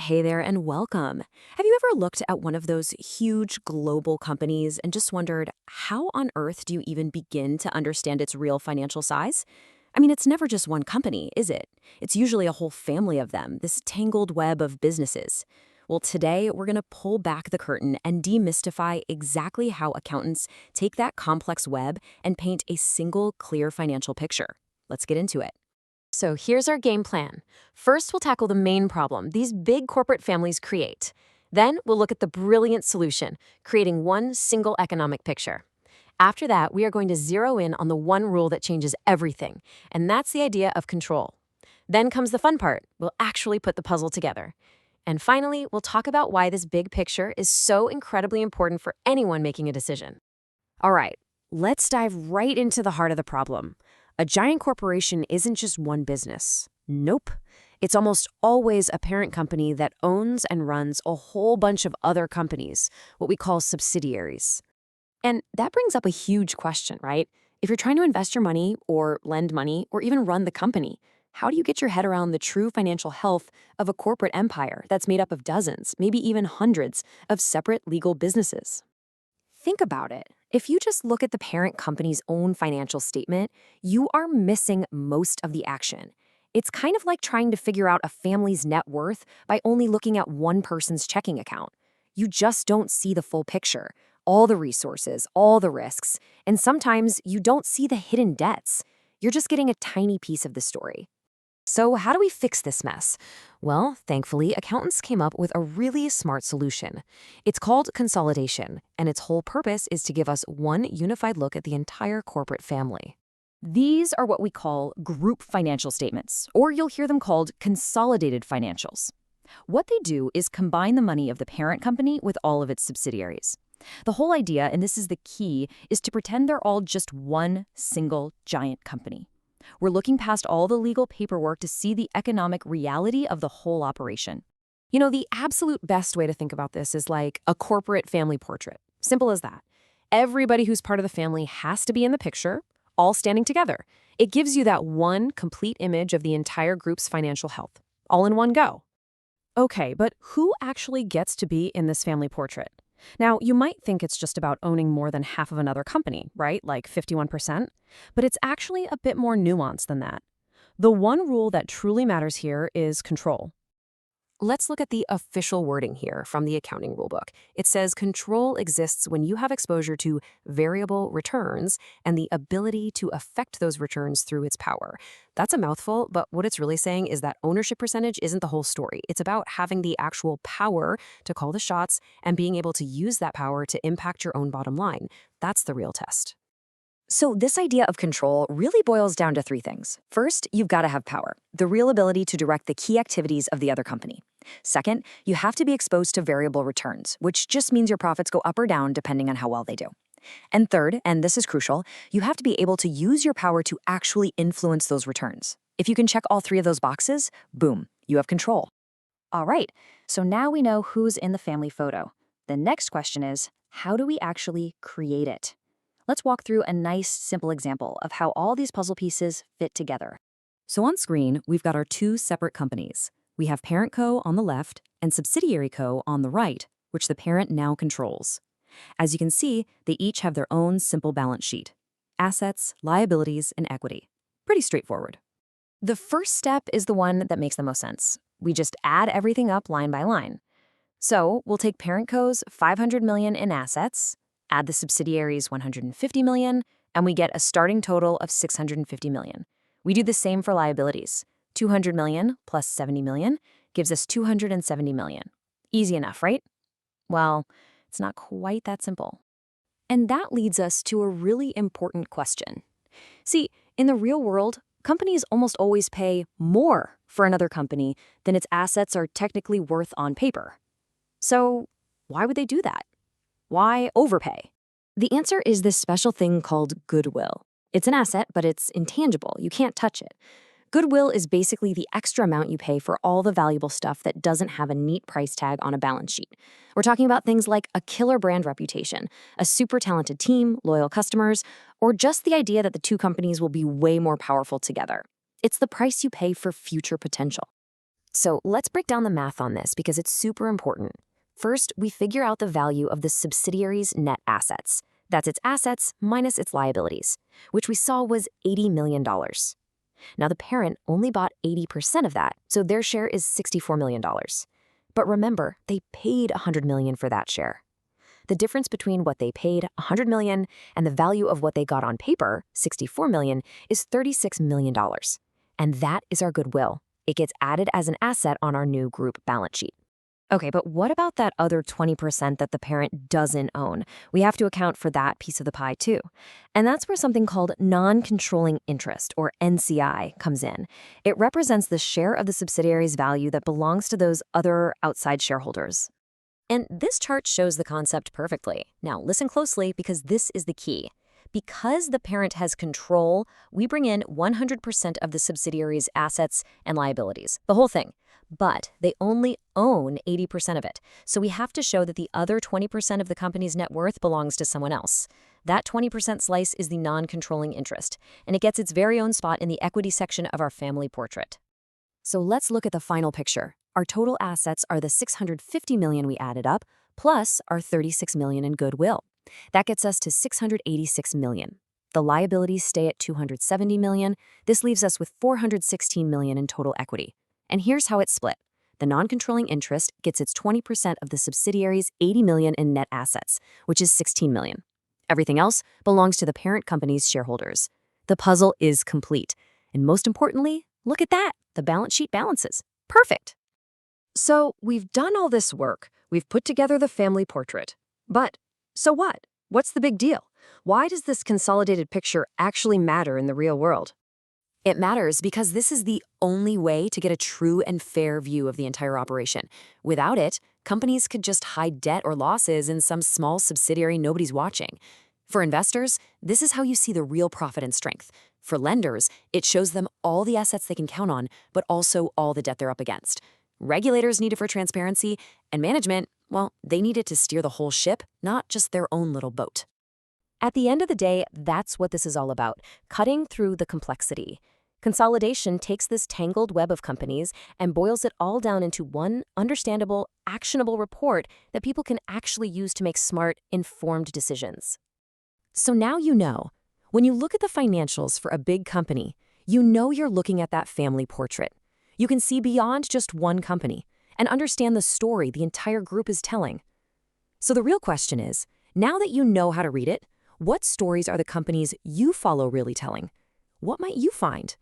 Hey there and welcome. Have you ever looked at one of those huge global companies and just wondered, how on earth do you even begin to understand its real financial size? I mean, it's never just one company, is it? It's usually a whole family of them, this tangled web of businesses. Well, today we're going to pull back the curtain and demystify exactly how accountants take that complex web and paint a single clear financial picture. Let's get into it. So here's our game plan. First, we'll tackle the main problem these big corporate families create. Then, we'll look at the brilliant solution, creating one single economic picture. After that, we are going to zero in on the one rule that changes everything, and that's the idea of control. Then comes the fun part. We'll actually put the puzzle together. And finally, we'll talk about why this big picture is so incredibly important for anyone making a decision. All right, let's dive right into the heart of the problem. A giant corporation isn't just one business. Nope. It's almost always a parent company that owns and runs a whole bunch of other companies, what we call subsidiaries. And that brings up a huge question, right? If you're trying to invest your money or lend money or even run the company, how do you get your head around the true financial health of a corporate empire that's made up of dozens, maybe even hundreds, of separate legal businesses? Think about it. If you just look at the parent company's own financial statement, you are missing most of the action. It's kind of like trying to figure out a family's net worth by only looking at one person's checking account. You just don't see the full picture, all the resources, all the risks, and sometimes you don't see the hidden debts. You're just getting a tiny piece of the story. So how do we fix this mess? Well, thankfully, accountants came up with a really smart solution. It's called consolidation, and its whole purpose is to give us one unified look at the entire corporate family. These are what we call group financial statements, or you'll hear them called consolidated financials. What they do is combine the money of the parent company with all of its subsidiaries. The whole idea, and this is the key, is to pretend they're all just one single giant company. We're looking past all the legal paperwork to see the economic reality of the whole operation. You know, the absolute best way to think about this is like a corporate family portrait. Simple as that. Everybody who's part of the family has to be in the picture, all standing together. It gives you that one complete image of the entire group's financial health, all in one go. Okay, but who actually gets to be in this family portrait? Now, you might think it's just about owning more than half of another company, right? Like 51%. But it's actually a bit more nuanced than that. The one rule that truly matters here is control. Let's look at the official wording here from the accounting rulebook. It says control exists when you have exposure to variable returns and the ability to affect those returns through its power. That's a mouthful, but what it's really saying is that ownership percentage isn't the whole story. It's about having the actual power to call the shots and being able to use that power to impact your own bottom line. That's the real test. So this idea of control really boils down to three things. First, you've got to have power, the real ability to direct the key activities of the other company. Second, you have to be exposed to variable returns, which just means your profits go up or down depending on how well they do. And third, and this is crucial, you have to be able to use your power to actually influence those returns. If you can check all three of those boxes, boom, you have control. All right, so now we know who's in the family photo. The next question is, how do we actually create it? Let's walk through a nice, simple example of how all these puzzle pieces fit together. So on screen, we've got our two separate companies. We have Parent Co. on the left and Subsidiary Co. on the right, which the parent now controls. As you can see, they each have their own simple balance sheet. Assets, liabilities, and equity. Pretty straightforward. The first step is the one that makes the most sense. We just add everything up line by line. So we'll take Parent Co.'s $500 million in assets, add the subsidiaries $150 million, and we get a starting total of $650 million. We do the same for liabilities. $200 million plus $70 million gives us $270 million. Easy enough, right? Well, it's not quite that simple. And that leads us to a really important question. See, in the real world, companies almost always pay more for another company than its assets are technically worth on paper. So why would they do that? Why overpay? The answer is this special thing called goodwill. It's an asset, but it's intangible. You can't touch it. Goodwill is basically the extra amount you pay for all the valuable stuff that doesn't have a neat price tag on a balance sheet. We're talking about things like a killer brand reputation, a super talented team, loyal customers, or just the idea that the two companies will be way more powerful together. It's the price you pay for future potential. So let's break down the math on this because it's super important. First, we figure out the value of the subsidiary's net assets. That's its assets minus its liabilities, which we saw was $80 million. Now, the parent only bought 80% of that, so their share is $64 million. But remember, they paid $100 million for that share. The difference between what they paid, $100 million, and the value of what they got on paper, $64 million, is $36 million. And that is our goodwill. It gets added as an asset on our new group balance sheet. Okay, but what about that other 20% that the parent doesn't own? We have to account for that piece of the pie too. And that's where something called non-controlling interest, or NCI, comes in. It represents the share of the subsidiary's value that belongs to those other outside shareholders. And this chart shows the concept perfectly. Now, listen closely because this is the key. Because the parent has control, we bring in 100% of the subsidiary's assets and liabilities, the whole thing. But they only own 80% of it, so we have to show that the other 20% of the company's net worth belongs to someone else. That 20% slice is the non-controlling interest, and it gets its very own spot in the equity section of our family portrait. So let's look at the final picture. Our total assets are the $650 million we added up, plus our $36 million in goodwill. That gets us to $686 million. The liabilities stay at $270 million. This leaves us with $416 million in total equity. And here's how it's split. The non-controlling interest gets its 20% of the subsidiary's $80 million in net assets, which is $16 million. Everything else belongs to the parent company's shareholders. The puzzle is complete. And most importantly, look at that. The balance sheet balances. Perfect. So we've done all this work. We've put together the family portrait. But so what? What's the big deal? Why does this consolidated picture actually matter in the real world? It matters because this is the only way to get a true and fair view of the entire operation. Without it, companies could just hide debt or losses in some small subsidiary nobody's watching. For investors, this is how you see the real profit and strength. For lenders, it shows them all the assets they can count on, but also all the debt they're up against. Regulators need it for transparency, and management, well, they need it to steer the whole ship, not just their own little boat. At the end of the day, that's what this is all about, cutting through the complexity. Consolidation takes this tangled web of companies and boils it all down into one understandable, actionable report that people can actually use to make smart, informed decisions. So now you know. When you look at the financials for a big company, you know you're looking at that family portrait. You can see beyond just one company and understand the story the entire group is telling. So the real question is, now that you know how to read it, what stories are the companies you follow really telling? What might you find?